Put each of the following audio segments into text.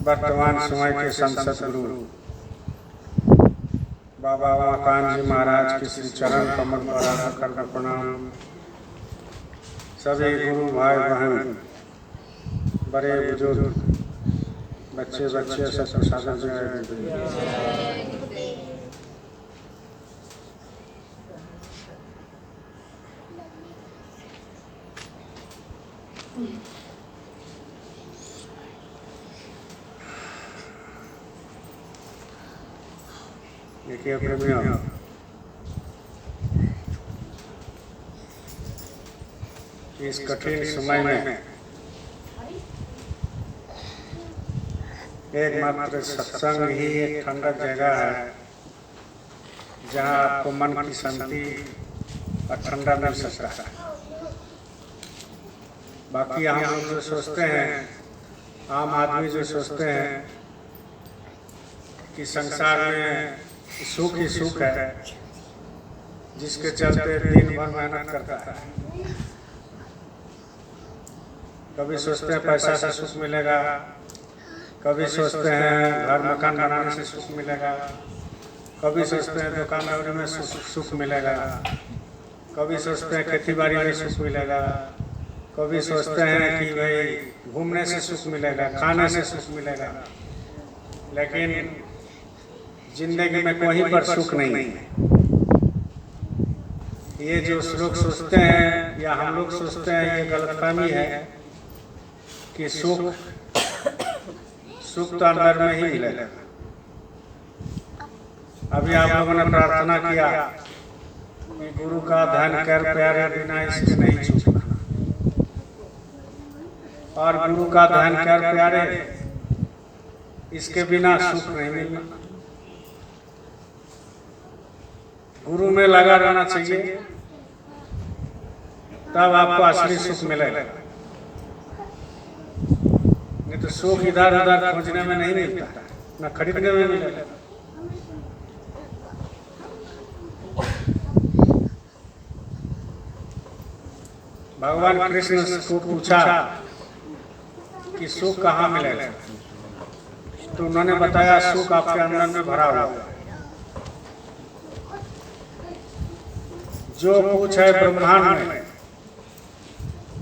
वर्तमान समय के संसद गुरु बाबा कान जी महाराज के श्री चरण कमल पर आकर प्रणाम। सभी गुरु भाई बहन, बड़े बुजुर्ग, बच्चे सब सादर जय। देखिए प्रेमियों, इस कठिन समय में एकमात्र सत्संग ही एक ठंडक जगह है जहाँ आपको मन की शांति और ठंडा मिल सकता है। बाकी हम लोग जो सोचते हैं, आम आदमी जो सोचते हैं कि संसार में सुख ही सुख है, जिसके चलते दिन भर मेहनत करता है। कभी सोचते हैं पैसा से सुख मिलेगा, कभी सोचते हैं घर मकान बनाने से सुख मिलेगा, कभी सोचते हैं दुकान दौड़ी में सुख मिलेगा, कभी सोचते हैं खेती बाड़ी में सुख मिलेगा, कभी सोचते हैं कि भाई घूमने से सुख मिलेगा, खाने से सुख मिलेगा। लेकिन जिंदगी में कहीं पर सुख नहीं है। ये जो लोग सोचते हैं या हम लोग सोचते हैं, ये गलतफहमी है कि सुख तो अंदर में ही मिलेगा। अभी आप लोगों ने प्रार्थना किया कि गुरु का ध्यान कर प्यारे बिना इसके नहीं छूटना, और गुरु का ध्यान कर प्यारे इसके बिना सुख नहीं मिलना। गुरु में लगा रहना चाहिए, तब आपको असली सुख मिलेगा। नहीं तो सुख इधर उधर खोजने में नहीं मिलता, न खरीदने में मिलेगा। भगवान कृष्ण को पूछा कि सुख कहाँ मिलेगा, तो उन्होंने बताया सुख आपके अंदर में भरा हुआ है। जो कुछ है ब्रह्मांड में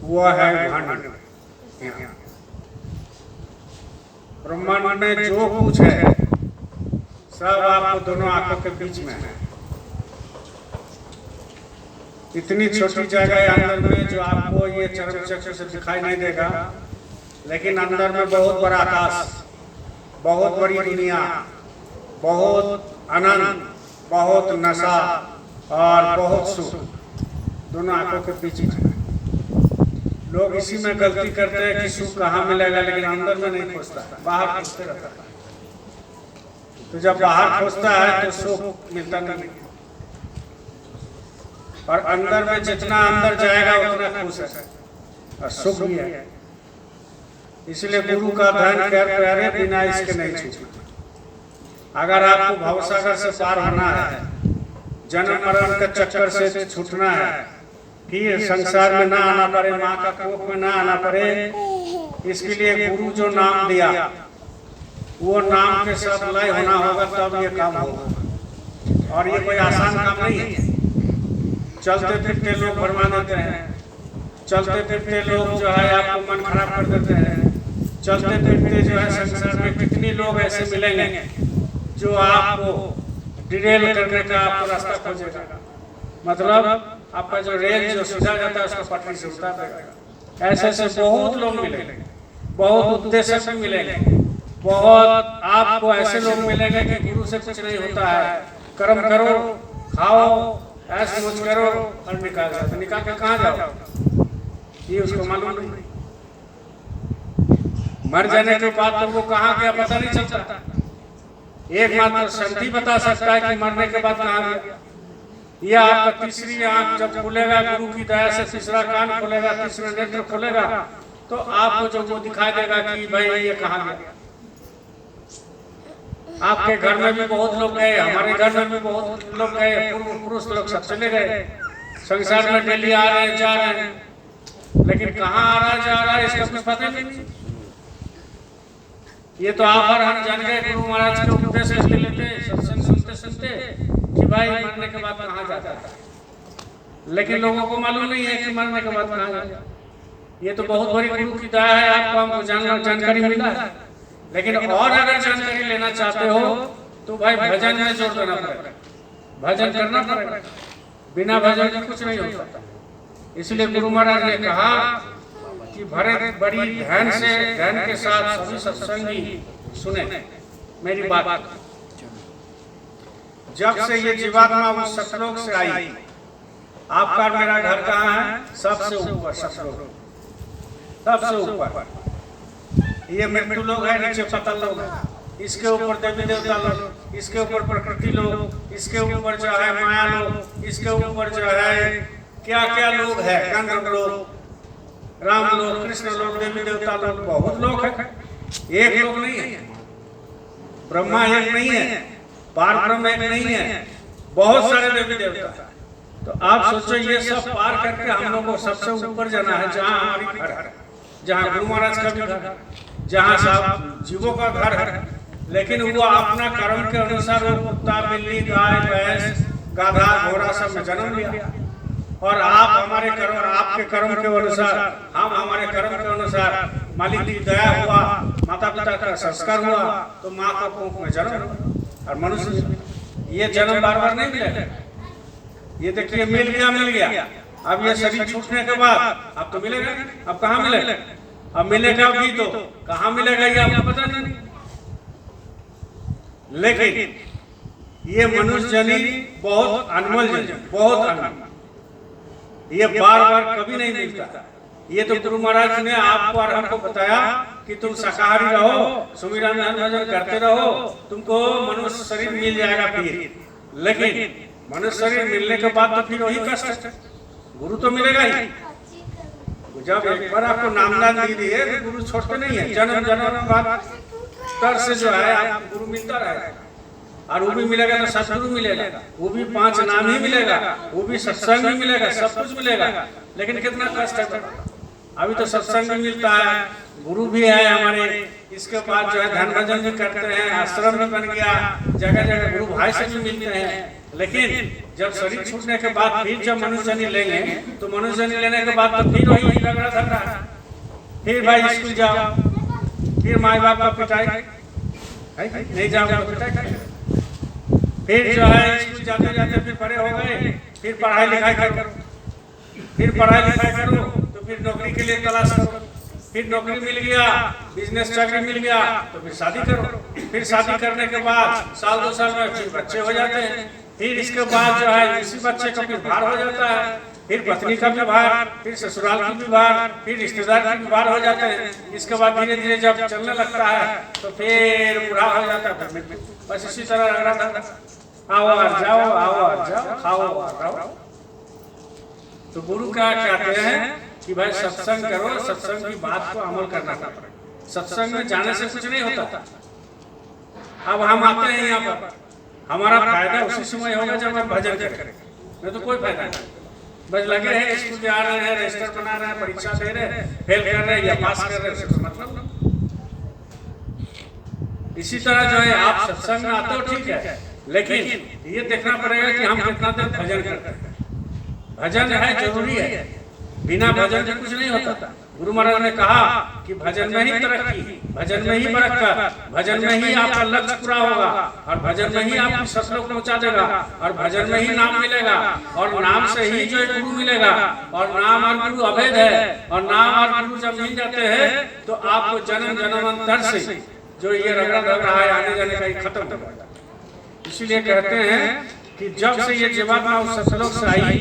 वो है भांड। ब्रह्मांड में जो कुछ है सब आपको दोनों आंखों के बीच में है। इतनी छोटी जगह है अंदर में जो आपको ये चरम चक्षु से दिखाई नहीं देगा, लेकिन अंदर में बहुत बड़ा आकाश, बहुत बड़ी दुनिया, बहुत आनंद, बहुत नशा और बहुत सुख दोनों आंखों के बीच में। लोग इसी में गलती करते हैं कि सुख कहाँ मिलेगा, लेकिन अंदर में नहीं खोजता, बाहर खोजते रहता है। तो जब बाहर खोजता है तो सुख मिलता नहीं, और अंदर में जितना अंदर जाएगा उतना खुश है और सुख भी है। इसलिए गुरु का ध्यान कर प्यारे बिना इसके नहीं छूटना। अगर आपको भवसागर से पार होना है, जन्म मरण के चक्कर से छूटना है, फिर संसार में ना आना पड़े, माँ का कोख में ना आना पड़े, इसके लिए गुरु जो नाम दिया वो नाम के साथ लय होना होगा, तब ये काम होगा। और ये कोई आसान काम नहीं है। चलते फिरते लोग भरमा देते हैं, चलते फिरते लोग जो है आपको मन खराब कर देते हैं, चलते फिरते जो है संसार में कितनी लोग ऐसे मिलेंगे जो आपको डिरेल करने का आपको रास्ता खोजेगा। मतलब आपका जो रेल जो सीधा जाता है उसको पटरी से उतार देगा। ऐसे ऐसे बहुत लोग मिलेंगे, बहुत उद्देश्य से मिलेंगे, बहुत आपको ऐसे लोग मिलेंगे कि गुरु से कुछ नहीं होता है, कर्म करो, खाओ, ऐसे कुछ करो और निकाल जाओ। निकाल के कहाँ जाओ ये उसको मालूम नहीं। मर जाने के बाद तो वो कहाँ गया पता नहीं चलता। एकमात्र संधि बता सकता है कि मरने के बाद कहाँ गया। यह आपका तीसरी आंख जब खुलेगा, गुरु की दया से तीसरा कान खुलेगा, तीसरा नेत्र खुलेगा, तो आपको जो वो दिखाई देगा कि भाई ये कहाँ गया। आपके घर में भी बहुत लोग गए, हमारे घर में भी बहुत लोग गए, पूर्व पुरुष लोग सब चले गए। संसार में डेली आ रहे हैं, जा रहे हैं, लेकिन कहाँ आ रहा जा रहा है इसका कुछ पता नहीं। ये तो आप और हम जान गए गुरु महाराज के उपदेश लेते लेते सत्संग सुनते सुनते कि भाई मरने के बाद कहाँ जाता था, लेकिन लोगों को मालूम नहीं है कि मरने के बाद कहाँ जाता। ये तो बहुत बड़ी गुरु की दया है, आपको हमको जानकारी मिला है। लेकिन और अगर जानकारी लेना चाहते हो तो भाई भजन में जोड़ देना पड़ेगा, भजन करना पड़ेगा। बिना भजन के कुछ नहीं हो सकता। इसलिए गुरु महाराज ने कहा कि भरत बड़ी ध्यान के साथ सभी सत्संगी सुने मेरी बात। जब से ये जीवात्मा उस सतलोक से आई, आपका मेरा घर कहाँ है? सबसे ऊपर सतलोक, सबसे ऊपर। ये मृत्यु लोग है, नीचे पतल लोग है, इसके ऊपर देवी देवता लोग, इसके ऊपर प्रकृति लोग, इसके ऊपर जो है माया लोग, इसके ऊपर जो है क्या क्या लोग है, गंधर्व लोग, राम लोग, कृष्ण लोग, देवी देवता लोग, बहुत लोग है। एक लोग नहीं है, ब्रह्मा एक नहीं है, पार ब्रह्म एक नहीं है, बहुत सारे देवी देवता। तो आप सोचो ये सब पार करके हम लोग को सबसे ऊपर जाना है, जहाँ हमारी घर है, जहाँ गुरु महाराज का भी घर है, जहाँ सब जीवों का घर है। लेकिन वो अपना कर्म के अनुसार वो कुत्ता, बिल्ली, गाय, भैंस, गाधा, घोड़ा सब में जन्म लिया। और आप हमारे कर्म, आपके कर्म के अनुसार, हम हमारे कर्म के अनुसार, मालिक की दया हुआ, माता पिता का संस्कार हुआ तो माँ का कोख में जन्म हुआ। और मनुष्य ये जन्म बार बार नहीं मिलेगा। ये देखिए मिल गया। अब ये शरीर छूटने के बाद अब तो मिलेगा, अब कहाँ मिलेगा? अब मिलेगा भी तो कहाँ मिलेगा ये आपको पता नहीं। लेकिन ये मनुष्य जनी बहुत अनमोल जनी, बहुत अनमोल, ये बार बार कभी नहीं मिलता। ये तो गुरु महाराज ने आपको और हमको बताया कि तुम शाकाहारी रहो, सुमिरन भजन करते रहो, तुमको मनुष्य शरीर मिल जाएगा फिर। लेकिन मनुष्य शरीर मिलने के बाद तो फिर वही कष्ट है, गुरु तो मिलेगा ही। जब एक बार आपको नामदान दे दिए तो गुरु छोड़ते नहीं है, जन्म जन्म बाद तर से जो है आपको गुरु मिलता रहेगा। और वो भी मिलेगा तो सतगुरु मिलेगा, वो भी 5 नाम ही मिलेगा, वो भी सत्संग भी मिलेगा, सब कुछ मिलेगा। लेकिन कितना कष्ट है। अभी तो सत्संग भी मिलता है, गुरु भी है हमारे, इसके बाद जो है धन भजन भी करते हैं, आश्रम भी बन गया, जगह जगह गुरु भाई से भी मिलते हैं। लेकिन जब शरीर छूटने के बाद फिर जब मनुष्य जनी लेंगे तो मनुष्य जनी लेने के बाद तो फिर वही झगड़ा धरना है, फिर भाई स्कूल जाओ, फिर माँ बाप का पिटाई, नहीं जाओगे तो पिटाई, फिर जो है स्कूल जाते जाते फिर बड़े हो गए, फिर पढ़ाई लिखाई करो, फिर पढ़ाई लिखाई करो तो फिर नौकरी के लिए तलाश करो, फिर नौकरी मिल गया, बिजनेस चाकरी मिल गया तो फिर शादी करो, फिर शादी करने के बाद साल 2 साल में फिर बच्चे हो जाते हैं, फिर इसके बाद जो है इसी बच्चे का फिर भार हो जाता है, फिर पत्नी का भी भार, फिर ससुराल की भी भार, फिर रिश्तेदार की भी भार हो जाते हैं। इसके बाद धीरे धीरे जब चलने लगता है तो फिर बुढ़ा हो जाता है। बस इसी तरह रगड़ा था, आओ और जाओ, आओ और जाओ, खाओ और रहो। तो गुरु क्या कहते हैं कि भाई सत्संग करो, सत्संग की बात को अमल करना पड़ेगा। सत्संग में जाने से कुछ नहीं होता। अब हम आते हैं यहाँ पर, हमारा फायदा उसी समय होगा जब हम भजन करेंगे, नहीं तो कोई फायदा नहीं। बस लगे हैं स्कूल जा रहे हैं, रजिस्टर बना रहे हैं, परीक्षा दे रहे हैं, फेल कर रहे हैं या पास कर रहे हैं, उससे मतलब नहीं। इसी तरह जो है आप सत्संग में आते हो ठीक है, लेकिन ये देखना पड़ेगा कि हम कितना देर भजन करते हैं। भजन है जरूरी है, बिना भजन के कुछ नहीं होता। गुरु महाराज ने कहा कि भजन में ही तरक्की, भजन में ही बरकत, भजन में ही आपका लक्ष्य पूरा होगा, और भजन में ही आपको सतलोक पहुंचा देगा, और भजन में ही नाम मिलेगा, और नाम से ही जो गुरु मिलेगा। और नाम और गुरु अभेद है, और नाम और गुरु जब मिल जाते हैं तो आपको जन्म जन्मांतर से जो ये रगड़ा लग रहा है आने जाने का ये खत्म हो जाएगा। इसीलिए कहते हैं कि जब से ये जीवात्मा उस सतलोक से आई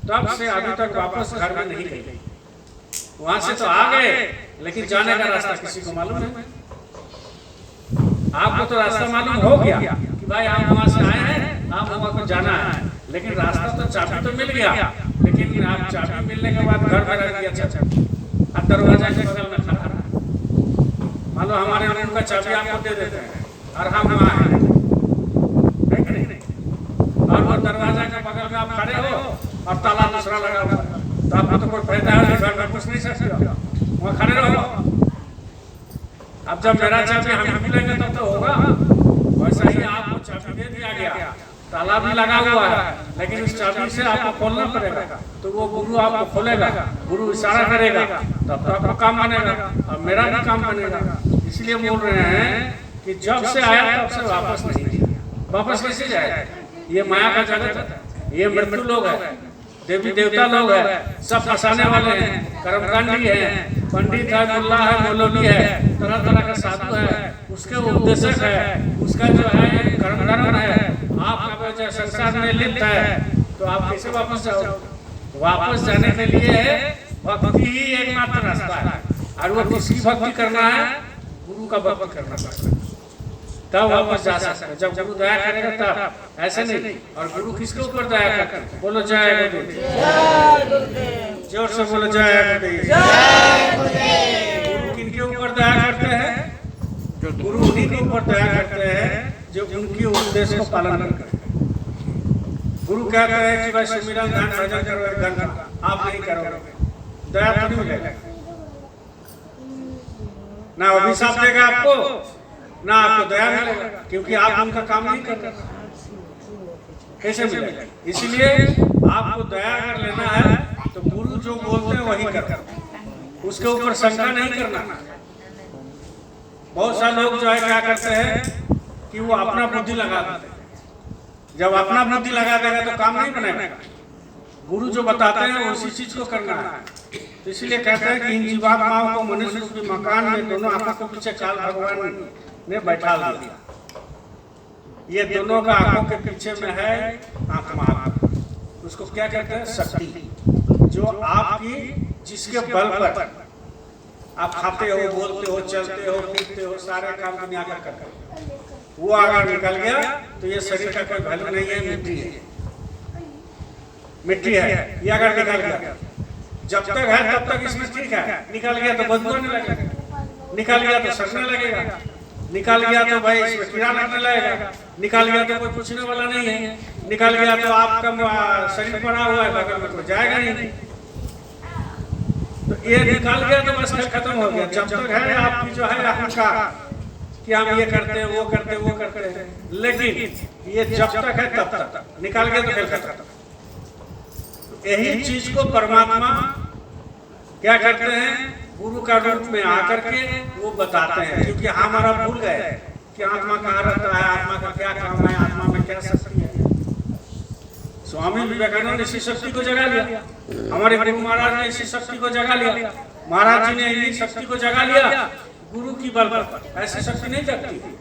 तब से अभी तक वापस घर में नहीं गई। वहां से तो आ गए, लेकिन जाने का रास्ता किसी को मालूम है? आपको तो रास्ता मालूम हो गया कि भाई आप वहां से आए हैं, आप वहां को जाना है, लेकिन रास्ता तो चाबी तो मिल गया, लेकिन आप चाबी मिलने के बाद घर में रख दिया चाबी, अब दरवाजा के बगल में खड़ा है। मान लो हमारे रूम का चाबी आपको दे देते हैं और हम वहाँ हैं, और वो दरवाजा के बगल में आप खड़े हो और ताला दूसरा लगा हुआ है, तो आपको तो कोई फायदा है, घर में कुछ नहीं सकते, वहाँ खड़े रहो। अब जब मेरा चाबी हम मिलेंगे तब तो होगा। वैसा ही आपको चाबी दे दिया गया, ताला भी लगा हुआ है, लेकिन उस चाबी से आपको खोलना पड़ेगा। तो वो गुरु आपको खोलेगा, गुरु इशारा करेगा, तब तो आपका काम बनेगा और मेरा भी काम बनेगा। इसलिए बोल रहे हैं कि जब से आया तब से वापस नहीं, वापस कैसे जाए? ये माया का जगत है, ये मृत्यु लोग है, देवी देवता लोग है, सब फंसाने वाले हैं, कर्मकांडी है, पंडित है, मुल्ला है, मौलवी है, तरह तरह का साधु है, उसके उपदेशक है, उसका जो है कर्म है। आप जो संसार में लिप्त है तो आप कैसे वापस जाओ? वापस जाने के लिए भक्ति ही एकमात्र रास्ता है। और वो किसकी भक्ति करना है? गुरु का भक्ति करना पड़ता है, तब वापस जा सकते हैं। जब गुरु दया करेगा तब, ऐसे नहीं। और गुरु किसके ऊपर दया करते हैं? बोलो जय गुरुदेव, जोर से बोलो जय गुरुदेव। गुरु किनके ऊपर दया करते हैं? गुरु उन्हीं के ऊपर दया करते हैं जो उनकी उपदेश को पालन करते हैं। गुरु कहते हैं कि भाई सुमिरन ध्यान भजन करो, गण आप नहीं करोगे, दया थोड़ी मिलेगा। ना अभिशाप देगा आपको, ना आपको दया मिलेगा, क्योंकि आप उनका काम नहीं कर रहे। कैसे मिलेगा? इसलिए आपको दया कर लेना है तो गुरु जो बोलते हैं वही करना, उसके ऊपर शंका नहीं करना। बहुत सारे लोग जो है क्या करते हैं कि वो अपना बुद्धि लगा देते हैं। जब अपना बुद्धि लगा देगा तो काम नहीं बनेगा। गुरु जो बताते हैं उसी चीज को करना है। तो इसलिए कहते हैं कि इन जीवात्माओं को मनुष्य के मकान में दोनों आंखों के पीछे काल भगवान ने बैठा दिया। ये दोनों का आंखों के पीछे में है आत्मा, उसको क्या कहते हैं? शक्ति, जो आपकी जिसके बल पर आप खाते हो, बोलते हो, चलते हो, फिरते हो, सारे काम दुनिया का करते हो। वो अगर निकल गया तो ये शरीर का कोई वैल्यू नहीं है, मिट्टी है, मिट्टी है। ये अगर निकल गया, जब तक है तब तक इसमें ठीक है, निकल गया तो बदबू आने लगेगा, निकल गया तो सड़ने लगेगा, निकल गया तो भाई इसमें कीड़ा लगने लगेगा, निकल गया तो कोई पूछने वाला नहीं है, निकल गया तो आपका शरीर पड़ा हुआ है, बगल में कोई जाएगा नहीं। तो ये निकाल गया तो बस खेल खत्म हो गया। जब तक है आपकी जो है अहंकार कि हम ये करते हैं, वो करते हैं, वो करते हैं, लेकिन ये जब तक है तब तक, निकाल गया तो खेल खत्म। यही चीज को परमात्मा क्या करते हैं? गुरु का रूप में आकर के वो बताते हैं, क्योंकि हमारा भूल गए कि आत्मा कहाँ रहता है, आत्मा का क्या काम है, आत्मा में क्या शक्ति है। स्वामी विवेकानंद ने इसी शक्ति को जगा लिया, हमारे गुरु महाराज ने इसी शक्ति को जगा लिया, महाराज जी ने इसी शक्ति को जगा लिया। गुरु की बल पर ऐसी शक्ति नहीं जगती।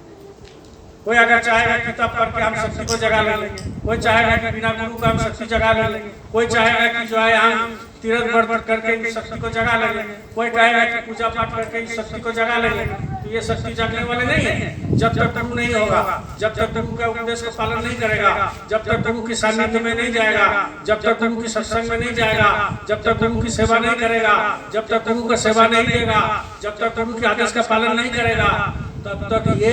कोई अगर चाहेगा किताब पढ़ के हम शक्ति को जगा लेंगे, कोई चाहेगा कि बिना गुरु का हम शक्ति जगा लेंगे, कोई चाहेगा कि जो है हम तीर्थ व्रत करके इस शक्ति को जगा लेंगे, कोई कहेगा कि पूजा पाठ करके इस शक्ति को जगा लेंगे। तो ये शक्ति जगने वाले नहीं है जब तक गुरु नहीं होगा, जब तक गुरु का उपदेश को पालन नहीं करेगा, जब तक गुरु की सानिध्य में नहीं जाएगा, जब तक गुरु की सत्संग में नहीं जाएगा, जब तक गुरु की सेवा नहीं करेगा, जब तक गुरु का सेवा नहीं देगा, जब तक गुरु के आदेश का पालन नहीं करेगा, तब तक ये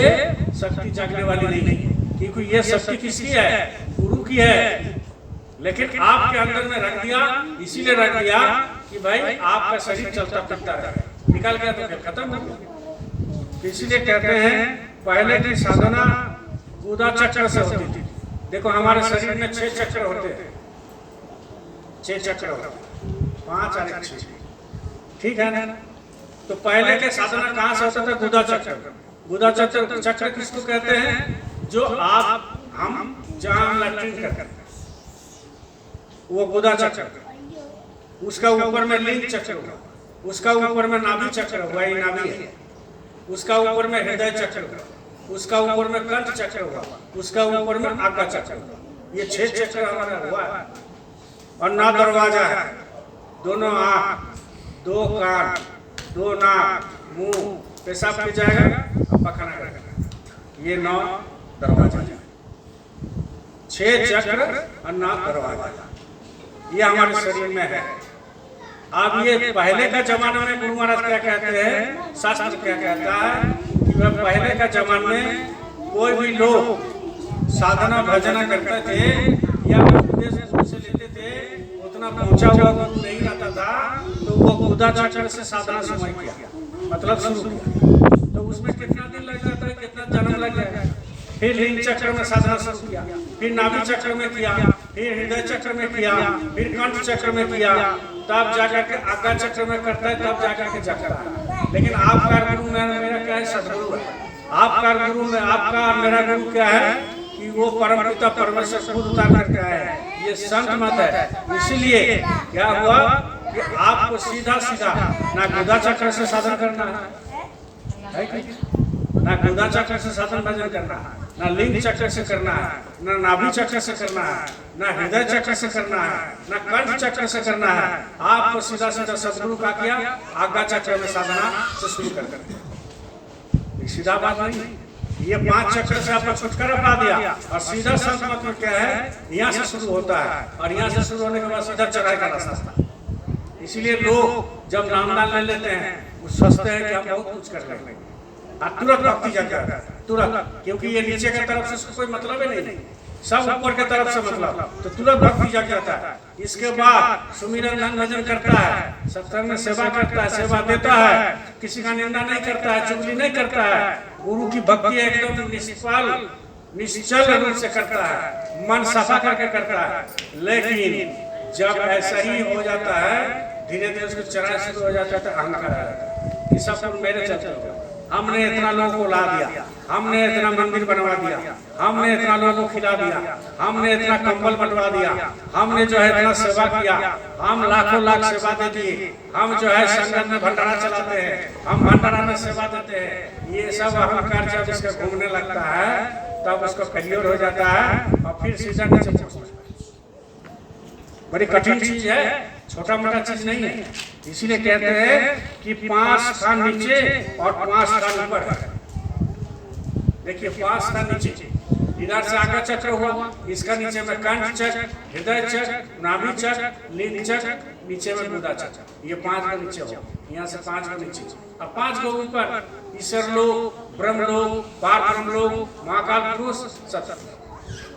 शक्ति जगने वाली नहीं है। क्योंकि ये शक्ति किसकी है? गुरु की है। लेकिन आपके अंदर में रख दिया, इसीलिए रख दिया कि भाई आपका शरीर चलता फिरता रहे, निकल गया तो फिर खत्म हो गया। इसीलिए कहते हैं पहले की साधना गुदा चक्र से होती थी। देखो हमारे शरीर में 6 चक्र होते हैं, 6 चक्र होते हैं, 5 और 1 6, ठीक है ना? तो पहले के साधना कहाँ से होता था? गुदा चक्र। गुदा चक्र किसको कहते हैं? जो आप हम जहाँ लैट्रिन करते हैं वो गुदा चक्र, उसका ऊपर में लिंग चक्र होगा, उसका ऊपर में नाभि चक्र होगा, ये नाभि है, उसका ऊपर में हृदय चक्र होगा, उसका ऊपर में कंठ चक्र होगा, उसका ऊपर में आज्ञा चक्र होगा। ये 6 चक्र हमारा हुआ है। और 9 दरवाजा है, दोनों आँख, 2 कान, 2 नाक, मुंह, पेशाब भी जाएगा और पखाना करेगा। ये 9 दरवाजा है, 6 चक्र और 9 दरवाजा, ये हमारे शरीर में है। अब ये पहले का जमाना में गुरु महाराज क्या कहते हैं, शास्त्र क्या कहता है कि वह पहले का जमाने में कोई भी लोग साधना भजना करते थे या उपदेश से लेते थे, उतना पहुंचा हुआ गुरु नहीं रहता था, तो वो गुदा चक्र से साधना शुरू किया, मतलब शुरू किया। तो तो उसमें कितना दिन लग जाता है, कितना जन्म लग जाएगा। फिर लिंग चक्र में साधना शुरू किया, फिर नाभि चक्र में किया, फिर हृदय चक्र में किया, फिर कंठ चक्र में किया, तब जाकर के आज्ञा चक्र में करता है, तब जाकर के जगता है। लेकिन आपका गुरु मेरा क्या है, सदगुरु है। आपका गुरु में आपका मेरा गुरु क्या है कि वो परम पिता परमेश्वर खुद उतार करके आया है। ये संत मत है। इसीलिए क्या हुआ कि आपको सीधा सीधा ना गुदा चक्र से साधन करना है कि ना गुदा चक्र से साधन भजन करना है, ना लिंग चक्र से करना है, ना नाभि चक्र से करना है, ना हृदय चक्र से करना है, ना कंठ चक्र से करना है। आपको सीधा सीधा सदगुरु का किया आज्ञा चक्र में साधना से शुरू कर सीधा बात नहीं। ये 5 चक्र से आपको छुटकारा पा दिया और सीधा संत मत में क्या है, यहाँ से शुरू होता है और यहाँ से शुरू होने के बाद सीधा चढ़ाई का रास्ता। इसीलिए लोग जब नामदान ले लेते हैं वो सोचते हैं कि हम बहुत कुछ कर लेंगे और तुरंत भक्ति जग जाता है तुरंत, क्योंकि ये नीचे की तरफ से कोई मतलब ही नहीं, सब ऊपर की तरफ से मतलब, तो तुरंत भक्ति जग जाता है। इसके बाद सुमिरन ध्यान भजन करता है, सत्संग में सेवा करता है, सेवा देता है, किसी का निंदा नहीं करता है, चुगली नहीं करता है, गुरु की भक्ति एकदम निश्चल रूप से करता है, मन सफा करके करता है। लेकिन जब ऐसा ही हो जाता है, धीरे धीरे उसको चढ़ाई शुरू हो जाता है, तो अहंकार आ जाता है कि सब कुछ मेरे चलते हो, हमने इतना लोगों को ला दिया, हमने इतना मंदिर बनवा दिया, हमने इतना लोगों को खिला दिया, हमने इतना कंबल बनवा दिया, हमने जो है इतना सेवा किया, हम लाखों लाख सेवा दे दिए, हम जो है संगत में भंडारा चलाते हैं, हम भंडारा में सेवा देते हैं। ये सब अहंकार जब इसका घूमने लगता है तब उसको फेलियर हो जाता है और फिर सीधा नीचे पहुंचता है। बड़ी कठिन चीज है, छोटा मोटा चीज नहीं है। इसीलिए कहते हैं कि 5 स्थान नीचे और 5 स्थान ऊपर है। देखिए 5 स्थान नीचे, इधर से आज्ञा चक्र हुआ, इसका नीचे में कंठ चक्र, हृदय चक्र, नाभि चक्र, लिंग चक्र, नीचे में गुदा चक्र, ये 5 का नीचे हो, यहाँ से 5 का नीचे और 5 का ऊपर ईश्वर लोक, ब्रह्म लोक, पार ब्रह्म लोक, महाकाल पुरुष,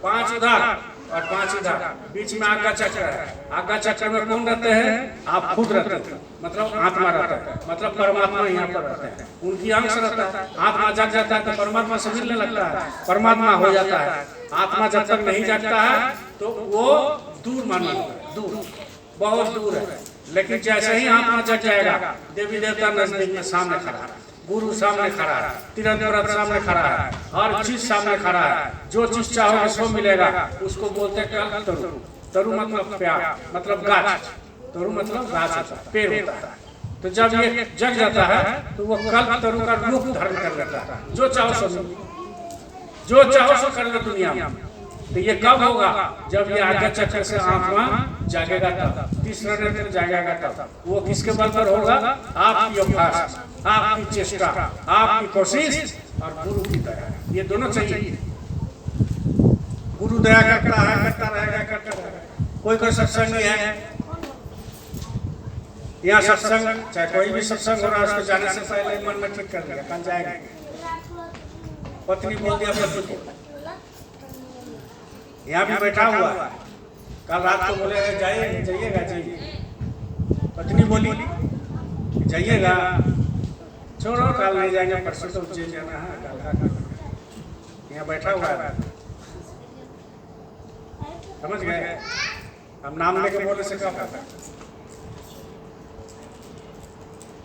5 उधर और 5 इधर, बीच में आज्ञा चक्र है। आज्ञा चक्र में कौन रहते हैं? आप खुद रहते हैं, मतलब आत्मा रहता है, मतलब परमात्मा यहाँ पर रहते हैं, उनकी अंश रहता है। आत्मा जग जाता है तो परमात्मा से मिलने लगता है, परमात्मा हो जाता है। आत्मा जब तक नहीं जगता है तो वो दूर मानो, दूर, बहुत दूर है। लेकिन जैसे ही आत्मा जग जाएगा, देवी देवता नजदीक में सामने खड़ा है, गुरु सामने खड़ा है, तीर्थ व्रत सामने खड़ा है, हर चीज सामने खड़ा है। जो चीज चाहोगे सो मिलेगा। उसको बोलते हैं तरु। तरु मतलब प्यार, मतलब गाछ, तरु मतलब गाछ होता है, पेड़ होता है। तो जब ये जग जाता है तो वो कल्प तरु का रूप धारण कर लेता है। जो चाहो सो, जो चाहो सो कर लो दुनिया में। तो ये कब होगा? जब ये आज्ञा चक्र से आत्मा जागेगा तब, तीसरा नेत्र जागेगा तब। वो किसके बल पर होगा? आपकी अभ्यास, आपकी चेष्टा, आपकी कोशिश और गुरु की दया, ये दोनों चाहिए। गुरु दया करता है, करता रहेगा। कोई सत्संग नहीं है यहाँ, सत्संग चाहे कोई भी सत्संग हो रहा है, उसको जाने से पहले मन में ठीक कर लिया कल जाएगा। पत्नी बोल दिया पति को, यहाँ भी बैठा हुआ है, कल रात को बोले जाइएगा जाइए, पत्नी बोली जाइएगा, छोड़ो कल नहीं जाएंगे, परसों तो उज्जैन जाना है, कल का यहाँ बैठा हुआ है। समझ गए? हम नाम लेके बोलने से क्या फायदा?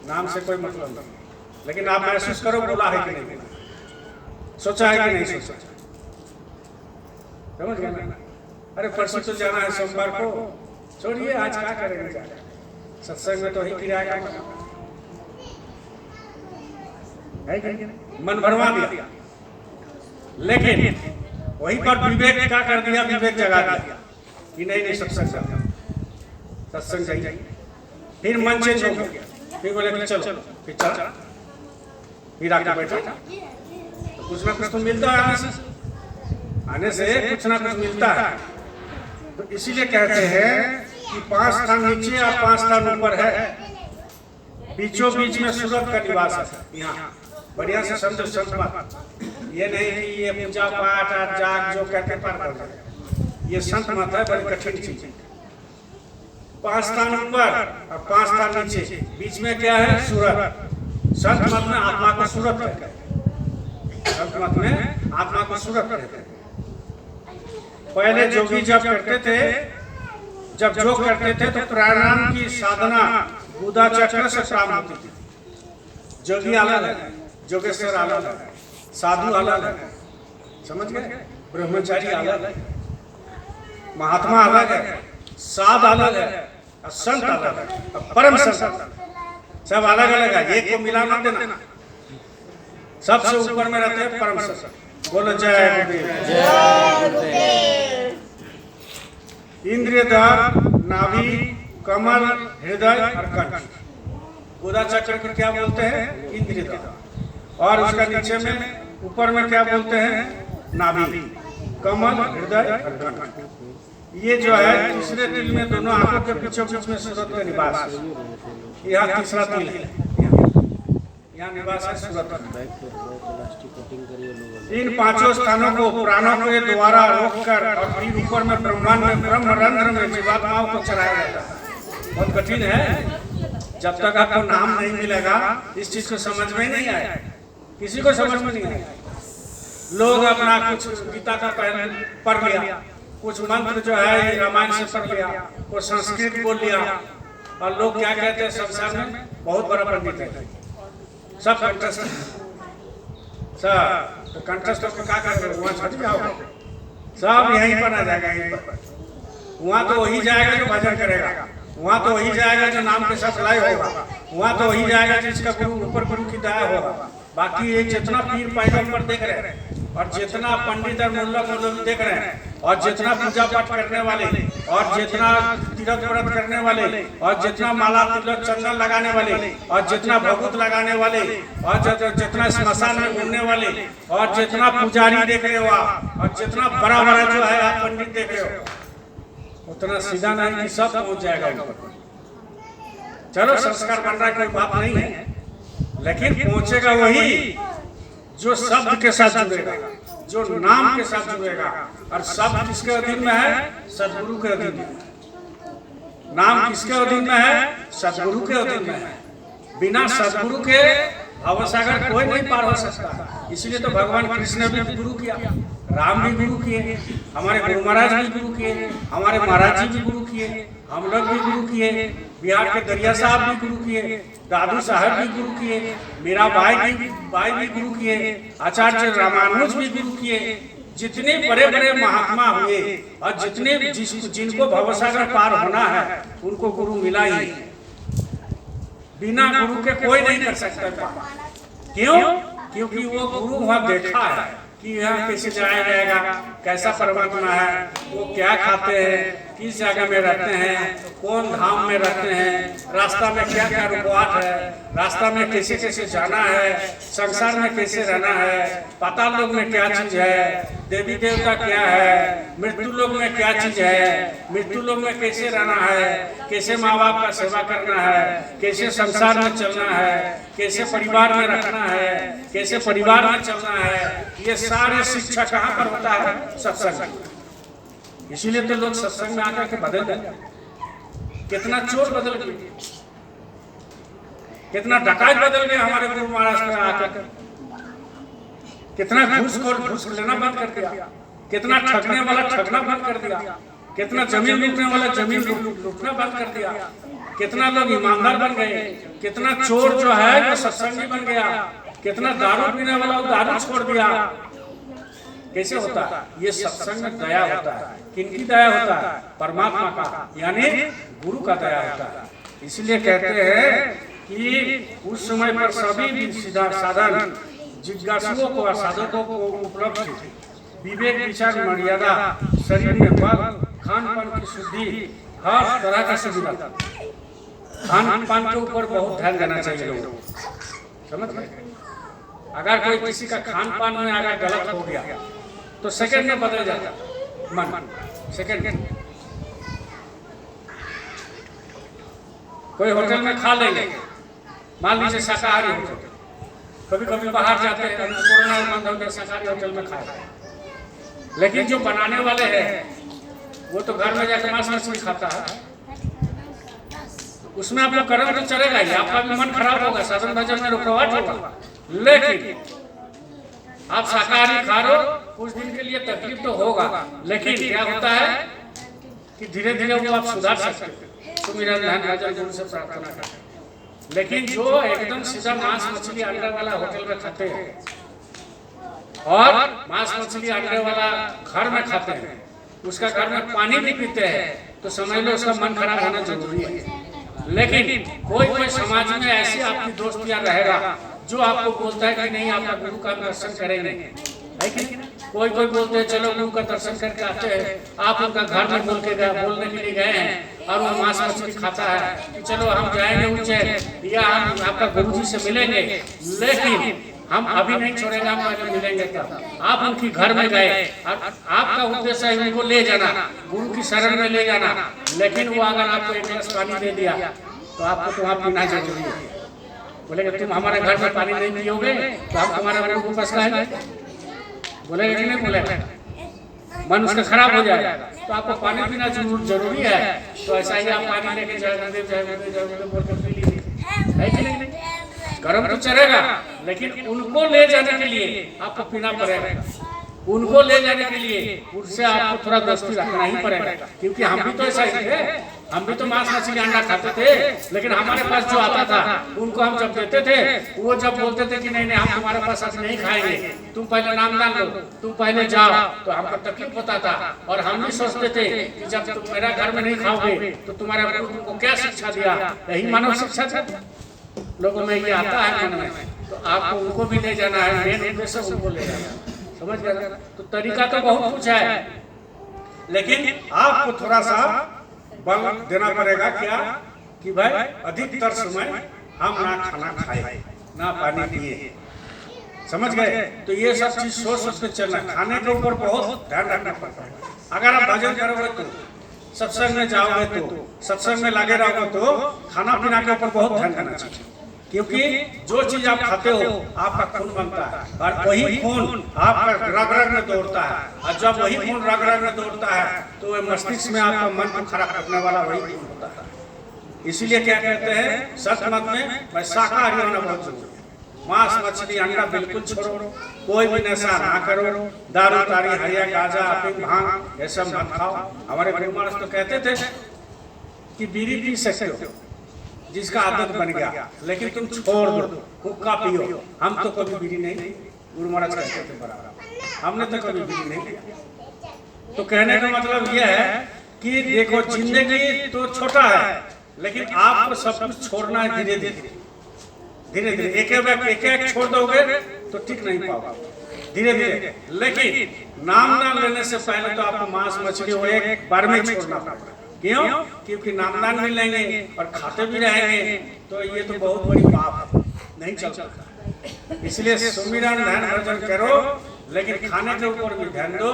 नाम से कोई मतलब नहीं। लेकिन आप महसूस करो बोला है कि नहीं, सोचा है कि नहीं सोचा, समझ गए ना? अरे परसों तो जाना है सोमवार को, छोड़िए आज क्या करेंगे जाकर, सत्संग में तो ही किराया है कि मन भरवा दिया। लेकिन वहीं पर विवेक क्या कर दिया? विवेक जगा दिया कि नहीं सत्संग चाहिए। फिर मन चेंज हो गया, फिर बोले चलो, फिर चला, फिर आके बैठा। तो कुछ ना कुछ तो मिलता है, आने से कुछ ना कुछ मिलता है। तो इसीलिए कहते हैं कि 5 स्थान नीचे और 5 स्थान ऊपर है, बीचों बीच में सूरत का निवास है। यहाँ बढ़िया से समझो संत, ये नहीं कि ये पूजा पाठ और जाग जो कहते पार कर जाए, ये संत मत है, बड़ी कठिन चीज है। 5 स्थान ऊपर और 5 स्थान नीचे, बीच में क्या है? सूरत। संत मत में आत्मा को सूरत कहते हैं, संत मत में आत्मा को सूरत कहते हैं। पहले जोगी जब करते थे, जब जो करते थे तो प्राणायाम की साधना गुदा चक्र से प्राप्त होती थी। जोगी अलग है, जोगेश्वर अलग है, साधु अलग है, समझ गए? ब्रह्मचारी अलग है, महात्मा अलग है, साध अलग है, और संत अलग है, और परम संत सब अलग अलग है। एक को मिला मत देना, सबसे ऊपर में रहते हैं परम संत। बोलो जय गुरुदेव। इंद्रिय द्वार, नाभि, कमल, हृदय और कंठ। गुदा चक्र को क्या बोलते हैं? इंद्रिय द्वार। और उसका नीचे में ऊपर में क्या बोलते हैं? नाभि, कमल, हृदय और कंठ। ये जो है तीसरे तिल में दोनों आंखों के बीचों बीच में सूरत का निवास है। यहाँ तीसरा तिल है, यहाँ निवास है सूरत का। इन पांचों स्थानों को प्राणों के द्वारा रोककर और फिर ऊपर में ब्रह्मांड में ब्रह्मरंध्र में जीवात्माओं को चलाया जाता है। बहुत कठिन है, जब तक आपको नाम नहीं मिलेगा इस चीज को समझ में नहीं आया, किसी को समझ में नहीं आया। लोग अपना कुछ गीता का पढ़ लिया, कुछ मंत्र जो है रामायण से पढ़ लिया, कुछ संस्कृत बोल लिया, और लोग क्या कहते हैं संसार में बहुत बड़ा पंडित है, सब कंठस्थ सब। तो कंठस्थ को क्या करेंगे? वहाँ छट जाओ, सब यहीं पर आ जाएगा, यहीं पर। वहाँ तो वही जाएगा जो भजन करेगा, वहाँ तो वही जाएगा जो नाम के साथ लय होगा, वहाँ तो वही जाएगा जिसका गुरु ऊपर गुरु की दया होगा। बाकी ये जितना पीर पैगंबर देख रहे हैं, और जितना पंडित और मुल्ला मौलवी देख रहे हैं, और जितना पूजा पाठ करने वाले, और जितना तीर्थ व्रत करने वाले, और जितना माला तिलक चंदन लगाने वाले, और जितना भभूत लगाने वाले, और जितना स्मशान में घूमने वाले, और जितना पुजारी देख रहे हो आप, और जितना बड़ा बड़ा जो है आप पंडित देख रहे हो, उतना सीधा नहीं कि सब पहुंच जाएगा ऊपर। चलो संस्कार बन रहा है, कोई बात नहीं है, लेकिन पहुंचेगा वही जो शब्द के साथ जुड़ेगा, जो नाम के साथ जुड़ेगा। और शब्द किसके अधीन में है? सदगुरु के अधीन में। नाम किसके अधीन में है? सदगुरु के अधीन में है। बिना सदगुरु के भवसागर कोई नहीं पार हो सकता। इसलिए तो भगवान कृष्ण ने भी गुरु किया, राम भी गुरु किए, हमारे गुरु महाराज भी गुरु किए, हमारे महाराज जी भी गुरु किए, हम लोग भी गुरु किए, बिहार के दरिया साहब भी गुरु किए, दादू साहब भी गुरु किए, मेरा भाई भी गुरु किए, आचार्य रामानुज भी गुरु किए। जितने बड़े बड़े महात्मा हुए और जितने जिनको भवसागर पार होना है उनको गुरु मिला ही। बिना गुरु के कोई नहीं कर सकता। क्यों? क्योंकि वो गुरु वहाँ देखा है कि यहाँ कैसे जाया जाएगा, कैसा परमात्मा है, वो क्या खाते हैं, किस जगह में रहते हैं, कौन धाम में रहते हैं, रास्ता में क्या क्या रुकावट है, रास्ता में कैसे कैसे जाना है, संसार में कैसे रहना है, पाताल लोक में क्या चीज है, देवी देवता क्या है, मृत्यु लोक में क्या चीज है, मृत्यु लोक में कैसे रहना है, कैसे माँ बाप का सेवा करना है, कैसे संसार में चलना है, कैसे परिवार में रखना है, कैसे परिवार में चलना है। ये सारे शिक्षा कहाँ पर होता है? सत्संग। इसीलिए तो लोग सत्संग में आकर के बदल गए। कितना चोर बदल गए, कितना डकायत बदल गए हमारे गुरु महाराज में आकर, कितना घूसखोर घूस लेना बंद कर दिया, कितना ठगने वाला ठगना बंद कर दिया, कितना जमीन लूटने वाला जमीन लूटना बंद कर दिया, कितना लोग ईमानदार बन गए, कितना चोर जो है वो सत्संगी बन गया, कितना दारू पीने वाला वो दारू छोड़ दिया। कैसे होता है? ये सत्संग में दया होता है। किनकी दया होता है? परमात्मा का, यानी गुरु का दया होता है। इसलिए कहते हैं कि उस समय पर सभी सीधा साधन जिज्ञासुओं को और साधकों को उपलब्ध थे। विवेक, विचार, मर्यादा, शरीर में बल, खान पान की शुद्धि, हर तरह का सुविधा था। खान पान के ऊपर बहुत ध्यान देना चाहिए लोगों को, समझ गए? अगर कोई किसी का खान पान में अगर गलत हो गया तो सेकंड में बदल जाता मन, सेकंड। कोई होटल में खा लेंगे, मान लीजिए शाकाहारी होटल, कभी कभी बाहर जाते हैं, कोरोना बंद हो गया, शाकाहारी होटल में खाए, लेकिन जो बनाने वाले हैं वो तो घर में जाकर मांस मछली खाता है, उसमें आपको कर्म तो चलेगा ही, आपका भी मन खराब होगा, साधन भजन में रुकावट होगा। लेकिन आप शाकाहारी खा रहे हो, कुछ दिन के लिए तकलीफ तो होगा, लेकिन क्या होता है कि धीरे धीरे वो आप सुधार सकते हो। सुमिरन ध्यान भजन गुरु से प्रार्थना करते। लेकिन जो एकदम सीधा मांस मछली अंडा वाला होटल में खाते हैं और मांस मछली अंडे वाला घर में खाते हैं, उसका घर में पानी भी पीते हैं, तो समझ लो उसका मन खराब होना जरूरी है। लेकिन कोई कोई समाज में ऐसी आपकी दोस्तियां रहेगा जो आपको बोलता है कि नहीं आपका गुरु का दर्शन करेंगे, है कि कोई कोई बोलते हैं चलो गुरु का दर्शन करके आते हैं, आप उनका घर में बोलने के लिए गए हैं और वो मांस मछली खाता है कि चलो हम जाएंगे उनसे या हम आपका गुरु जी से मिलेंगे, लेकिन हम अभी नहीं छोड़ेंगे, हम पहले मिलेंगे। तब आप उनकी घर में गए और आपका उद्देश्य है उनको ले जाना, गुरु की शरण में ले जाना, लेकिन वो अगर आपको एक गिलास पानी दे दिया तो आपको तो वहाँ पीना जरूरी है। बोलेगा तुम हमारे घर में पानी नहीं पियोगे तो हम तुम्हारे गुरु को पास खाएंगे, बोलेगा कि नहीं बोलेगा, मन उसका खराब हो जाएगा। तो आपको पानी पीना जरूरी है, तो ऐसा ही आप पानी लेके जय बोल कर पी लीजिए, है कि नहीं। कर्म तो चलेगा, लेकिन उनको ले जाने के लिए आपको पीना पड़ेगा, उनको ले जाने के लिए उनसे आपको थोड़ा दोस्ती रखना ही पड़ेगा। क्योंकि हम भी तो ऐसा ही थे, हम भी तो मांस मछली अंडा खाते थे, लेकिन हमारे पास जो आता था उनको हम जब देते थे, वो जब बोलते थे कि नहीं नहीं हम तुम्हारे पास आज नहीं खाएंगे, तुम पहले नाम दान लो, तुम पहले जाओ, तो हमको तकलीफ होता था। और हम भी सोचते थे कि जब तुम मेरा घर में नहीं खाओगे तो तुम्हारा गुरु तुमको क्या शिक्षा दिया, यही मानव शिक्षा था। लोगों में ये आता है मन में, तो आपको उनको भी ले जाना है, मेन उद्देश्य उनको ले जाना, समझ गए। तो तरीका तो बहुत कुछ है, लेकिन आपको थोड़ा सा बल देना पड़ेगा क्या कि भाई अधिकतर समय हम ना खाना खाए ना पानी पिए, समझ गए। तो ये सब चीज सोच सोच के चलना, खाने के ऊपर बहुत ध्यान रखना पड़ता है। अगर आप भजन करोगे तो, सत्संग में जाओगे तो, सत्संग में लगे रहोगे तो खाना पीना के ऊपर बहुत ध्यान देना चाहिए। क्योंकि जो चीज आप खाते हो आपका खून बनता है और वही खून आपका रग रग में दौड़ता है, और जब वही खून रग रग में दौड़ता है तो वह मस्तिष्क में आपका मन को खराब करने वाला वही खून होता है। इसीलिए क्या कहते हैं सत्य मत में भाई शाकाहारी होना बहुत जरूरी है। मांस मछली अंडा बिल्कुल छोड़ो, कोई भी नशा ना करो, दारू तारी हरिया गांजा अफीम भांग ये सब मत खाओ। हमारे गुरु महाराज तो कहते थे कि बीड़ी पी सकते हो जिसका आदत बन गया, लेकिन तुम छोड़ दो, हुक्का पियो। हम तो कभी बीड़ी नहीं, गुरु महाराज कहते थे बराबर, हमने तो कभी बीड़ी नहीं पिया। तो कहने का मतलब यह है कि देखो जिंदगी तो छोटा है, लेकिन आपको सब कुछ छोड़ना है धीरे धीरे धीरे धीरे। एक एक छोड़ दोगे तो ठीक नहीं पाओगे, धीरे धीरे। लेकिन नाम दान लेने से पहले तो आपको मांस मछली हो एक बार में छोड़ना पड़ेगा। क्यों? क्योंकि नामदान भी लेंगे और खाते भी रहेंगे, तो ये तो बहुत बड़ी पाप है, नहीं चल सकता। इसलिए सुमिरन ध्यान भजन करो, लेकिन खाने के ऊपर भी ध्यान दो।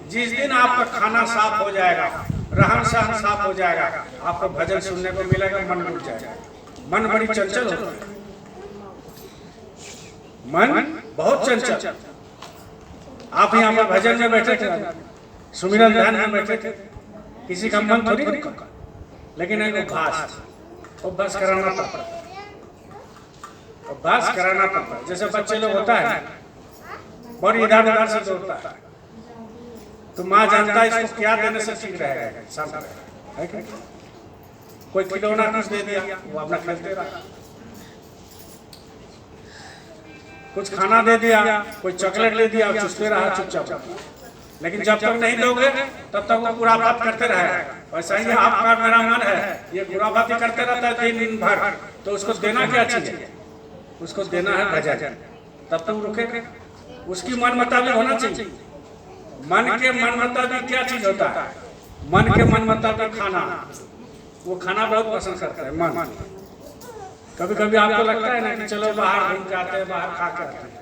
जिस दिन आपका खाना साफ हो जाएगा, रहन सहन साफ हो जाएगा, आपको भजन सुनने को मिलेगा, मन रुक जाएगा। मन बड़ी चंचल होता है, मन बहुत चंचल। आप यहाँ पर भजन में बैठे थे, सुमिरन ध्यान में बैठे थे, किसी का मन थोड़ी रुका, लेकिन एक अभ्यास कराना पड़ता है, अभ्यास कराना पड़ता है। जैसे बच्चे लोग होता है और इधर उधर से दौड़ता है, तो माँ जानता है इसको क्या देने से ठीक रहेगा, शांत रहेगा, है कि? कोई खिलौना कुछ दे दिया, वो अपना खेलते रहा। कुछ खाना दे दिया, कोई चॉकलेट ले दिया, चुसते रहा चुपचाप। लेकिन जब तक नहीं दोगे तब तक वो खुराफात करते रहेगा। वैसा ही आपका मेरा मन है, ये खुराफाती करते रहता है दिन भर, तो उसको देना क्या चाहिए? उसको देना है भजन, तब तक रुकेगा। उसकी मन मुताबिक होना चाहिए। मन के मन मुताबिक क्या चीज होता है? मन के मन मुताबिक खाना, वो खाना बहुत पसंद करता है मन। कभी कभी आपको लगता है ना कि चलो बाहर घूम के आते हैं, बाहर खा के आते हैं।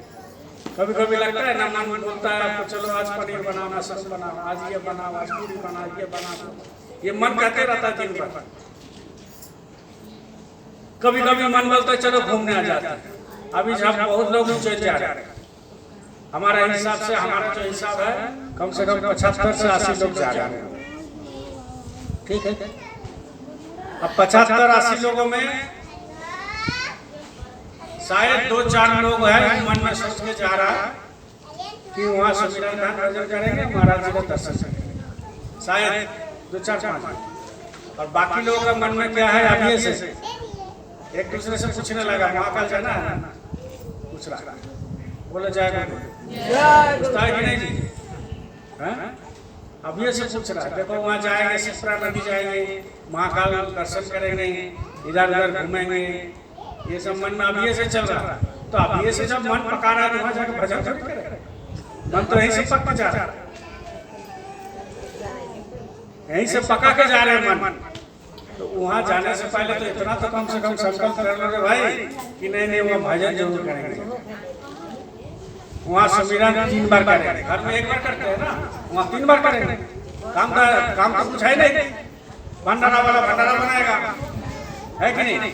कभी कभी लगता है ना मन बोलता है आपको चलो आज पनीर बनाओ, मशरूम बनाओ, आज ये बनाओ, आज पूरी बनाओ, ये बनाओ। ये मन कहते रहता है दिन भर। कभी कभी मन बोलता है चलो घूमने आ जाते हैं। अभी जब बहुत लोग उज्जैन जा रहे हैं, हमारा हिसाब से, हमारा जो हिसाब है कम से कम 75 से 80 लोग जा रहे हैं, ठीक है। अब 75-80 लोगों में शायद 2-4 लोग हैं मन में सोच के जा रहा कि वहाँ सुमिरन ध्यान भजन करेंगे, महाराज जी का दर्शन करेंगे, शायद 2-4-5। और बाकी लोगों का मन में क्या है, अभी से एक दूसरे से पूछने लगा महाकाल जाना है ना, पूछ रहा, बोले जाएगा, पूछता है कि नहीं जी, अब ये से पूछ रहा है। देखो वहाँ जाएंगे, शिप्रा नदी जाएंगे, महाकाल दर्शन करेंगे, इधर उधर घूमेंगे, ये सब मन में अब ये से चल रहा है। तो अब ये से जब मन पका रहा है तो वहाँ जाकर भजन थोड़ी करेगा, मन तो यहीं से पक के जा रहा है, यहीं से पका के जा रहे हैं मन। तो वहाँ जाने से पहले तो इतना तो कम से कम संकल्प कर लो भाई कि नहीं नहीं वहाँ भजन जरूर करेंगे, वहाँ सुमिरन 3 बार करेंगे, घर में 1 बार करते हैं ना, वहाँ 3 बार करेंगे। काम तो कुछ है नहीं, भंडारा वाला भंडारा बनाएगा, है कि नहीं,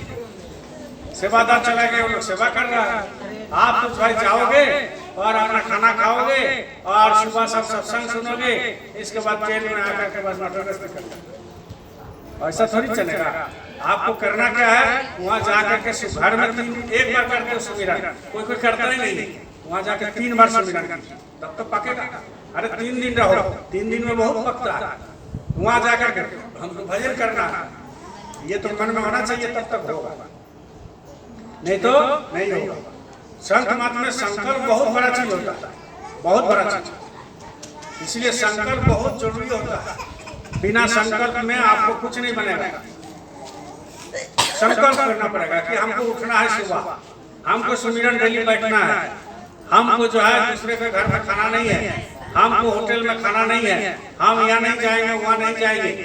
सेवादार चला गए, वो लोग सेवा कर रहा है। आप तो भाई जाओगे और अपना खाना खाओगे और सुबह सब सत्संग सुनोगे, इसके बाद ट्रेन में आकर के बस नाटक करना, ऐसा थोड़ी चलेगा। आपको करना क्या है, वहाँ जाकर के घर में 1 बार करते हो सुमिरन, कोई करता ही नहीं, वहाँ जाकर 3 बार सुमिरन तब तो पकेगा। अरे 3 दिन रहो, 3 दिन में बहुत पकता है, वहाँ जाकर के हमको भजन करना, ये तो मन में होना चाहिए, तब तक होगा, नहीं तो नहीं होगा। संत मत में संकल्प बहुत बड़ा चीज होता है, बहुत बड़ा चीज, इसलिए संकल्प बहुत जरूरी होता है। बिना संकल्प में आपको कुछ नहीं बनेगा। संकल्प करना पड़ेगा कि हमको उठना है सुबह, हमको सुमिरन डेली बैठना है, हमको जो है दूसरे के घर में खाना नहीं है, हमको होटल में खाना नहीं है, हम यहाँ नहीं जाएंगे वहाँ नहीं जाएंगे।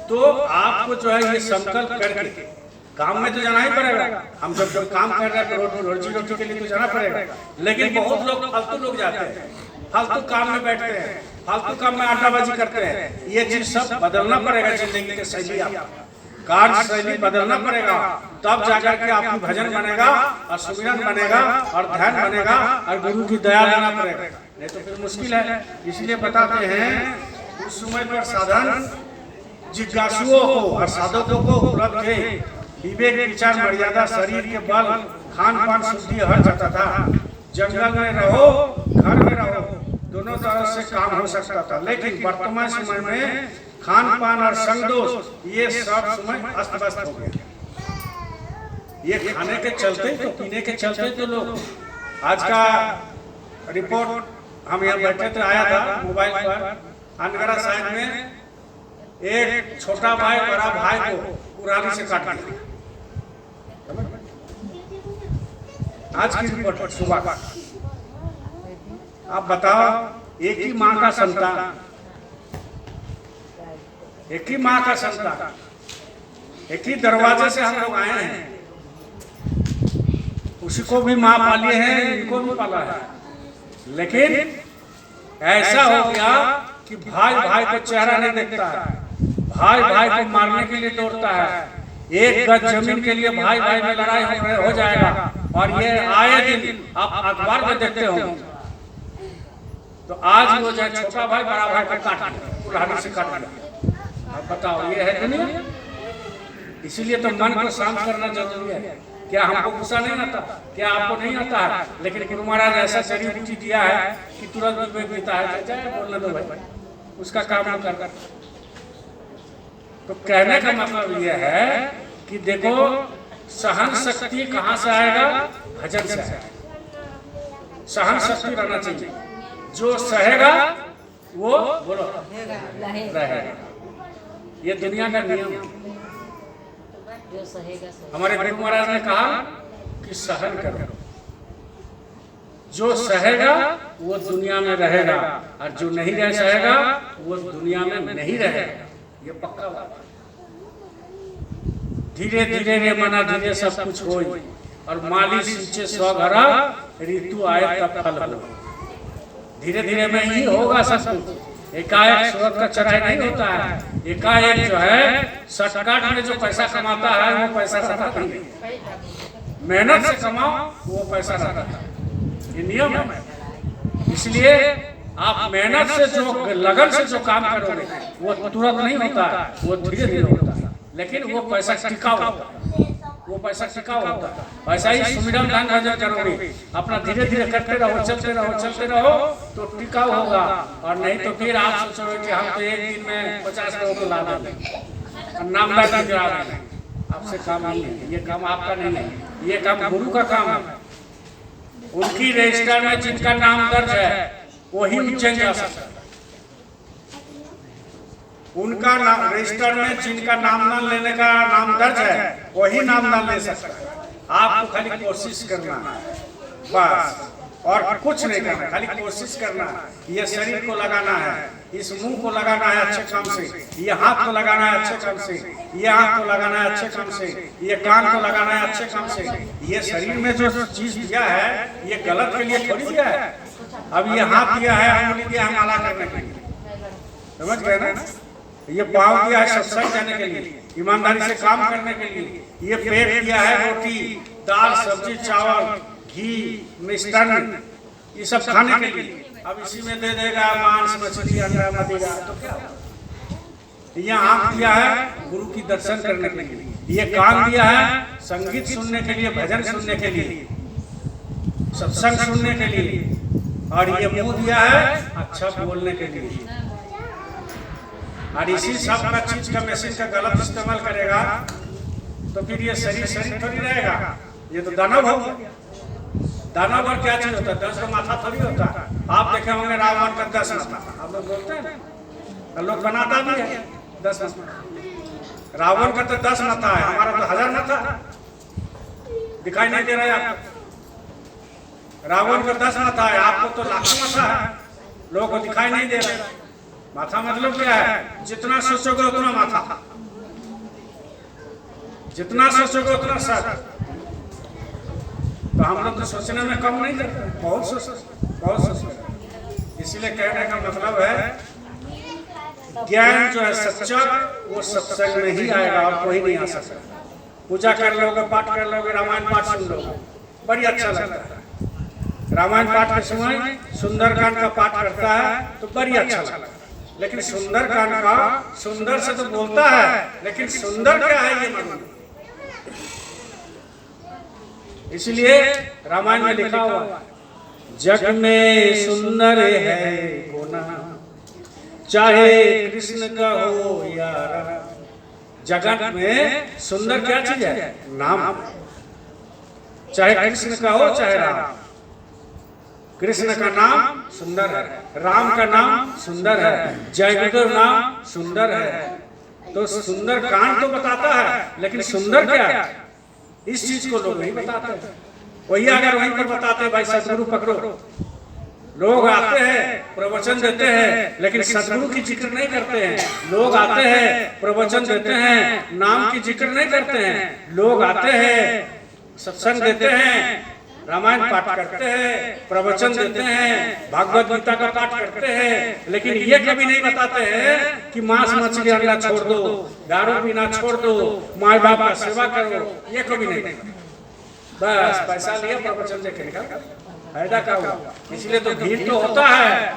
तो आपको जो है ये संकल्प करके काम में तो जाना ही पड़ेगा। हम जब काम कर रहे हैं रोजी रोटी के लिए तो जाना पड़ेगा। लेकिन बहुत लोग फालतू लोग जाते हैं, फालतू काम में बैठते हैं, फालतू काम में अड्डाबाजी करते हैं। ये चीज सब बदलना पड़ेगा, जिंदगी की शैली, कार्य शैली बदलना पड़ेगा, तब जाकर के आपकी भजन बनेगा और सुमिरन बनेगा और ध्यान बनेगा और गुरु की दया लेना पड़ेगा, नहीं तो फिर मुश्किल है। इसलिए बताते हैं उस समय पर साधन जिज्ञासुओं को और साधकों को उपलब्ध है, विवेक विचार मर्यादा शरीर के बल खान पान शुद्धि हर जाता था। जंगल में रहो घर में रहो, दोनों तरह से काम हो सकता था। लेकिन वर्तमान समय में खान पान और संग दोष ये सब समय अस्त व्यस्त हो गया। ये खाने के चलते तो पीने के चलते तो लोग, आज का रिपोर्ट हम यहाँ बैठे थे आया था मोबाइल पर, अनगढ़ा साइड में एक छोटा भाई बड़ा भाई को कुराली से काट दिया। आज की रिपोर्ट सुबह, आप बताओ, एक ही माँ का संतान, एक ही माँ का संतान, एक ही दरवाजे से हम लोग आए हैं, उसी को भी माँ पाली है, इनको भी पाला है। लेकिन ऐसा हो गया कि भाई भाई को चेहरा नहीं देखता है, भाई भाई को मारने के लिए दौड़ता है, 1 गज जमीन के लिए भाई भाई में लड़ाई हो जाएगा। और ये आए दिन आप अखबार में देखते हो। तो आज वो जो छोटा भाई बड़ा भाई को काट दिया, कुल्हाड़ी से काट दिया। अब बताओ ये है दुनिया। इसीलिए तो मन को शांत करना जरूरी है। क्या हमको गुस्सा नहीं आता? क्या आपको नहीं आता है? लेकिन गुरु महाराज ऐसा जड़ी बूटी दिया है कि तुरंत विवेक देता है, चाहे बोलने दो भाई, उसका काम हम कर। तो कहने का मतलब यह है कि देखो सहन शक्ति कहाँ से आएगा? भजन से आएगा। सहन शक्ति रहना चाहिए, जो सहेगा वो बोलो रहेगा। ये दुनिया का नियम है। हमारे गुरु महाराज ने कहा कि सहन करो, जो सहेगा वो दुनिया में रहेगा और जो नहीं रह सहेगा वो दुनिया में नहीं रहेगा। ये पक्का बात। धीरे धीरे रे मना धीरे सब कुछ होई, और माली सींचे सौ घरा ऋतु आए तब फल हो। धीरे धीरे में ही होगा सब कुछ। एकाएक स्वर्ग का चढ़ाई नहीं होता है। एकाएक जो है शॉर्टकट में जो पैसा कमाता है वो पैसा रहता नहीं, मेहनत से कमाओ वो पैसा रहता है। ये नियम है। इसलिए आप मेहनत से जो लगन से जो काम करोगे वो तुरंत नहीं होता है, वो धीरे धीरे होता है। लेकिन वो पैसा टिकाऊ होता है, वो पैसा टिकाऊ होता है। वैसा ही सुमिरन ध्यान भजन करोगे, अपना धीरे धीरे करते रहो, चलते रहो तो टिकाऊ होगा। और नहीं तो फिर आप सोचोगे कि हम तो एक दिन में 50 लोगों को ला देंगे, नामदार गिरा देंगे। आपसे काम नहीं है, ये काम आपका नहीं है, ये काम गुरु का काम है। उनकी रजिस्टर में जिनका नाम दर्ज है वही उज्जैन जा सकता है। उनका रजिस्टर में जिनका नामदान लेने का नाम दर्ज है वही नामदान ले सकता है। आपको खाली कोशिश करना है बस, और कुछ नहीं करना, खाली कोशिश करना है। ये शरीर को लगाना है, इस मुंह को लगाना है अच्छे काम से, ये हाथ को लगाना है अच्छे काम से, ये आंख को लगाना है अच्छे काम से, ये कान को लगाना है अच्छे काम से। ये शरीर में जो चीज दिया है ये गलत के लिए थोड़ी दिया है। अब ये हाथ दिया है, अंगुली दिया है माला करने के लिए, समझ गए ना। ये पाँव दिया है सत्संग जाने के लिए, ईमानदारी से काम करने के लिए। ये पेट दिया है रोटी दाल सब्जी चावल घी मिष्टान्न ये सब खाने के लिए। अब इसी में दे देगा मांस मछली अंडा मदिरा तो क्या। ये आँख दिया है गुरु की दर्शन करने के लिए, ये कान दिया है संगीत सुनने के लिए, भजन सुनने के लिए, सत्संग सुनने के लिए, और ये मुंह दिया है अच्छा बोलने के लिए। और इसी सब का चीज का मशीन का गलत इस्तेमाल करेगा तो फिर ये शरीर थोड़ी रहेगा, ये तो दानव हो गया। दानव और क्या चीज होता है, 10 का माथा थोड़ी होता है। आप देखे होंगे रावण का 10 माथा, आप लोग बोलते हैं, लोग बनाता भी है 10 माथा। रावण का तो 10 माथा है, हमारा तो 1000 माथा दिखाई नहीं दे रहा है आपको। रावण का 10 माथा है, आपको तो लाखों माथा है, लोगों को दिखाई नहीं दे रहा है। माथा मतलब क्या है, जितना सोचोगे उतना माथा, जितना सोचोगे उतना सर। तो हम लोग तो सोचने में कम नहीं करते, बहुत सोचते। इसलिए कहने का मतलब है ज्ञान जो है सच्चा वो सत्संग में ही आएगा और कोई नहीं आ सकता। पूजा कर लोगे, पाठ कर लोगे, रामायण पाठ सुन लोगे, बड़ी अच्छा लगता है। रामायण पाठ के समय सुंदरकांड का पाठ करता है तो बड़ी अच्छा लगता है। लेकिन सुंदरकांड का सुंदर से तो बोलता है, लेकिन सुंदर क्या है ये मालूम। इसलिए रामायण में लिखा हुआ जग में सुंदर है कोना, चाहे कृष्ण का हो या राम। जगत में सुंदर क्या चीज है, नाम। चाहे कृष्ण का हो चाहे राम, कृष्ण का नाम सुंदर है, राम का नाम सुंदर है, जय गुरुदेव नाम सुंदर है। तो सुंदर कांड तो बताता है, लेकिन सुंदर क्या है इस चीज को लोग नहीं बताते। वही अगर वहीं पर बताते भाई सदगुरु पकड़ो, लोग आते हैं प्रवचन देते हैं लेकिन सदगुरु की जिक्र नहीं करते हैं। लोग आते हैं प्रवचन देते हैं, नाम की जिक्र नहीं करते हैं। लोग आते हैं सत्संग देते हैं, रामायण पाठ करते हैं, प्रवचन देते हैं, भागवत गीता का पाठ करते हैं, लेकिन ये कभी नहीं बताते हैं कि मांस मछली अंडा छोड़ दो, दारू पीना छोड़ दो, माँ बाप का सेवा करो। ये कभी नहीं, बस पैसा लिया प्रवचन देखे का फायदा क्या हुआ। इसलिए तो भीड़ तो होता है,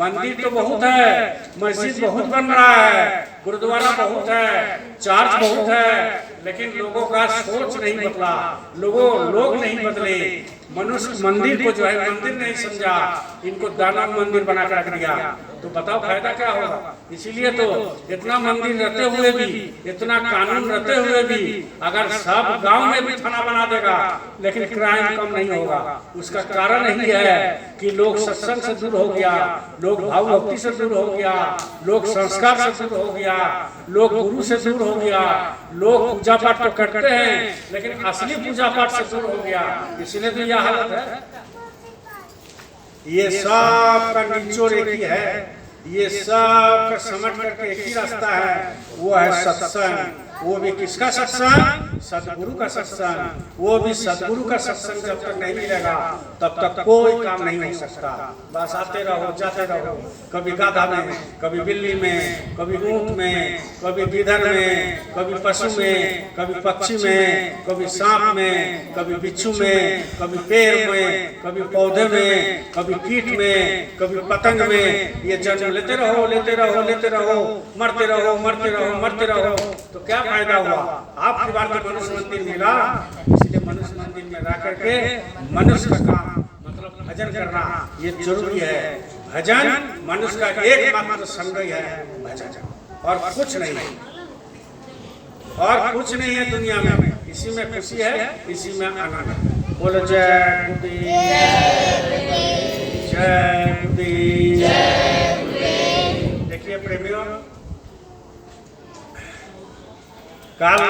मंदिर तो बहुत है, मस्जिद बहुत बन रहा है, गुरुद्वारा बहुत है, चर्च बहुत है, लेकिन लोगों का सोच नहीं बदला, लोग नहीं बदले। मनुष्य मंदिर को जो है मंदिर नहीं समझा, इनको दानव मंदिर बना कर रख दिया, तो बताओ फायदा क्या होगा। इसीलिए तो इतना मंदिर रहते हुए भी, इतना कानून रहते हुए भी, अगर सब गांव में भी थाना बना देगा लेकिन क्राइम कम नहीं होगा। उसका कारण यही है कि लोग सत्संग से दूर हो गया, लोग भाव भक्ति से दूर हो गया, लोग संस्कार से दूर हो गया, लोग गुरु से दूर हो गया, लोग पूजा पाठ तो करते हैं लेकिन असली पूजा पाठ से दूर हो गया। इसलिए तो यह हालत है। ये सब का निचोड़ एक ही है, ये सब का समझ करके एक ही रास्ता है, वो है सत्संग। वो भी किसका सत्संग, सदगुरु का सत्संग। वो भी सदगुरु का सत्संग जब तक नहीं मिलेगा तब तक कोई काम नहीं हो सकता। बस आते रहो जाते रहो, कभी गाधा में, कभी बिल्ली में, कभी ऊंट में, कभी गिधर में, कभी पशु में, कभी पक्षी में, कभी सांप में, कभी बिच्छू में, कभी पेड़ में, कभी पौधे में, कभी कीट में, कभी पतंग में। ये जन्म लेते रहो लेते रहो लेते रहो, मरते रहो मरते रहो मरते रहो, तो क्या पैदा हुआ, आपकी बार तो मनुष्य मंदिर मिला, इसलिए मनुष्य मंदिर में रह करके मनुष्य का काम मतलब भजन करना ये जरूरी है। भजन मनुष्य का एकमात्र संग है भजन, और कुछ नहीं है, और कुछ नहीं है दुनिया में। इसी में खुशी है, इसी में आनंद है। बोलो जय गुरुदेव, जय गुरुदेव। देखिए प्रेमियों, काल